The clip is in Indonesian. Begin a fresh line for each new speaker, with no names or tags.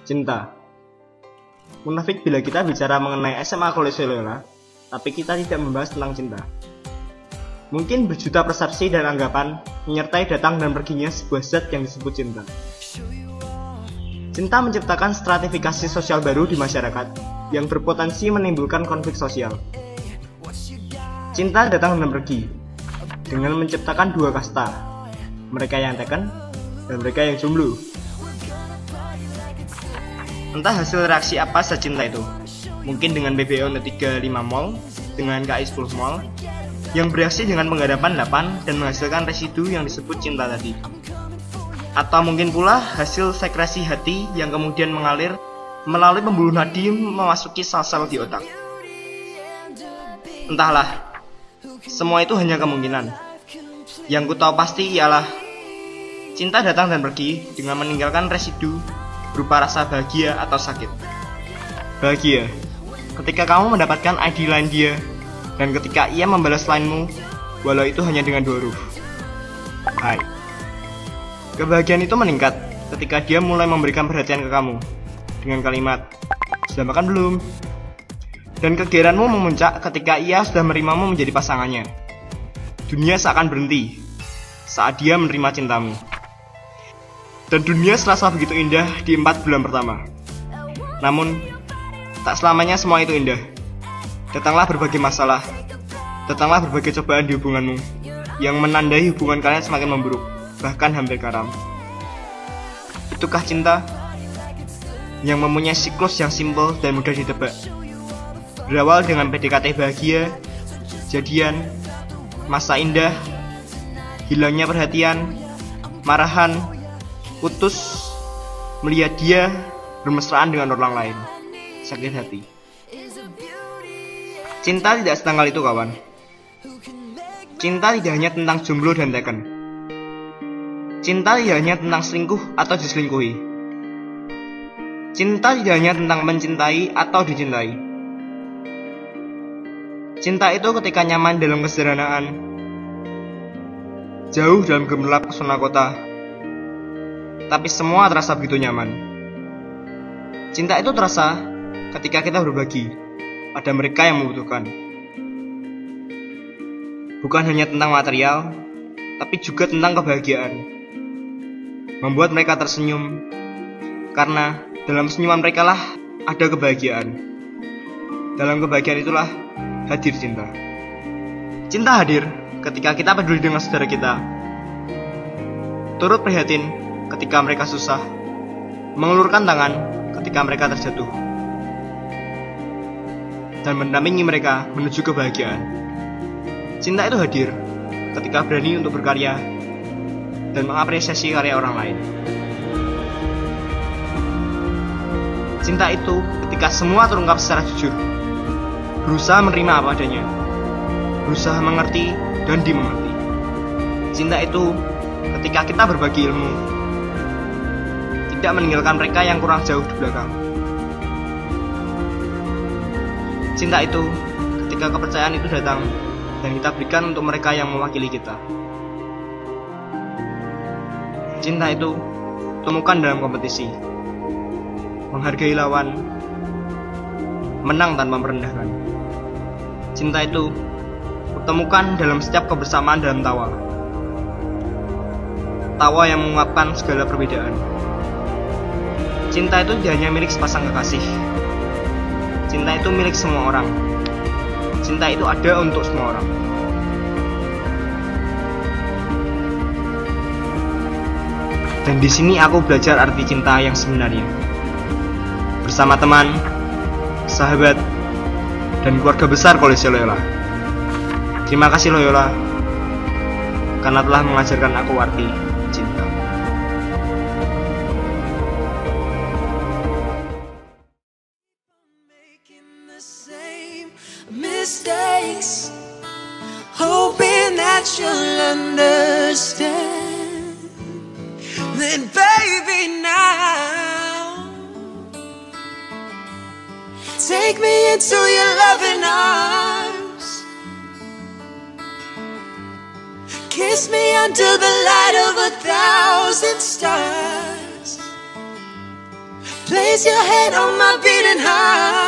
Cinta. Munafik bila kita bicara mengenai SMA Kolese Loyola, tapi kita tidak membahas tentang cinta. Mungkin berjuta persepsi dan anggapan menyertai datang dan perginya sebuah zat yang disebut cinta. Cinta menciptakan stratifikasi sosial baru di masyarakat yang berpotensi menimbulkan konflik sosial. Cinta datang dan pergi dengan menciptakan dua kasta, mereka yang taken dan mereka yang jomblo. Entah hasil reaksi apa saja cinta itu, mungkin dengan BBO 35 mol, dengan KI 10 mol, yang bereaksi dengan penggadapan 8 dan menghasilkan residu yang disebut cinta tadi. Atau mungkin pula hasil sekresi hati yang kemudian mengalir melalui pembuluh nadi memasuki sel-sel di otak. Entahlah, semua itu hanya kemungkinan. Yang ku tahu pasti ialah cinta datang dan pergi dengan meninggalkan residu berupa rasa bahagia atau sakit. Bahagia ketika kamu mendapatkan ID lain dia, dan ketika ia membalas lainmu, walau itu hanya dengan 2 huruf. Hai. Kebahagiaan itu meningkat ketika dia mulai memberikan perhatian ke kamu dengan kalimat, "Sudah makan belum?" Dan kegeranmu memuncak ketika ia sudah menerimamu menjadi pasangannya. Dunia seakan berhenti saat dia menerima cintamu. Dan dunia serasa begitu indah di 4 bulan pertama. Namun, tak selamanya semua itu indah. Datanglah berbagai masalah, datanglah berbagai cobaan di hubunganmu, yang menandai hubungan kalian semakin memburuk, bahkan hampir karam. Itukah cinta? Yang mempunyai siklus yang simpel dan mudah ditebak. Berawal dengan PDKT bahagia, jadian, masa indah, hilangnya perhatian, marahan, putus, melihat dia bermesraan dengan orang lain, sakit hati. Cinta tidak setanggal itu, kawan. Cinta tidak hanya tentang jomblo dan taken. Cinta tidak hanya tentang selingkuh atau diselingkuhi. Cinta tidak hanya tentang mencintai atau dicintai. Cinta itu ketika nyaman dalam kesederhanaan, jauh dalam gemerlap pesona kota, tapi semua terasa begitu nyaman. Cinta itu terasa ketika kita berbagi pada mereka yang membutuhkan. Bukan hanya tentang material, tapi juga tentang kebahagiaan. Membuat mereka tersenyum, karena dalam senyuman mereka lah ada kebahagiaan. Dalam kebahagiaan itulah hadir cinta. Cinta hadir ketika kita peduli dengan saudara kita, turut prihatin ketika mereka susah, mengulurkan tangan ketika mereka terjatuh, dan mendampingi mereka menuju kebahagiaan. Cinta itu hadir ketika berani untuk berkarya dan mengapresiasi karya orang lain. Cinta itu ketika semua terungkap secara jujur, berusaha menerima apa adanya, berusaha mengerti dan dimengerti. Cinta itu ketika kita berbagi ilmu, tidak meninggalkan mereka yang kurang jauh di belakang. Cinta itu ketika kepercayaan itu datang dan kita berikan untuk mereka yang mewakili kita. Cinta itu temukan dalam kompetisi, menghargai lawan, menang tanpa merendahkan. Cinta itu temukan dalam setiap kebersamaan dalam tawa, tawa yang mengungkapkan segala perbedaan. Cinta itu tidak hanya milik sepasang kekasih. Cinta itu milik semua orang. Cinta itu ada untuk semua orang. Dan di sini aku belajar arti cinta yang sebenarnya. Bersama teman, sahabat, dan keluarga besar Kolese Loyola. Terima kasih Loyola, karena telah mengajarkan aku arti cinta.
Mistakes, hoping that you'll understand. Then baby now, take me into your loving arms, kiss me under the light of 1,000 stars. Place place your head on my beating heart.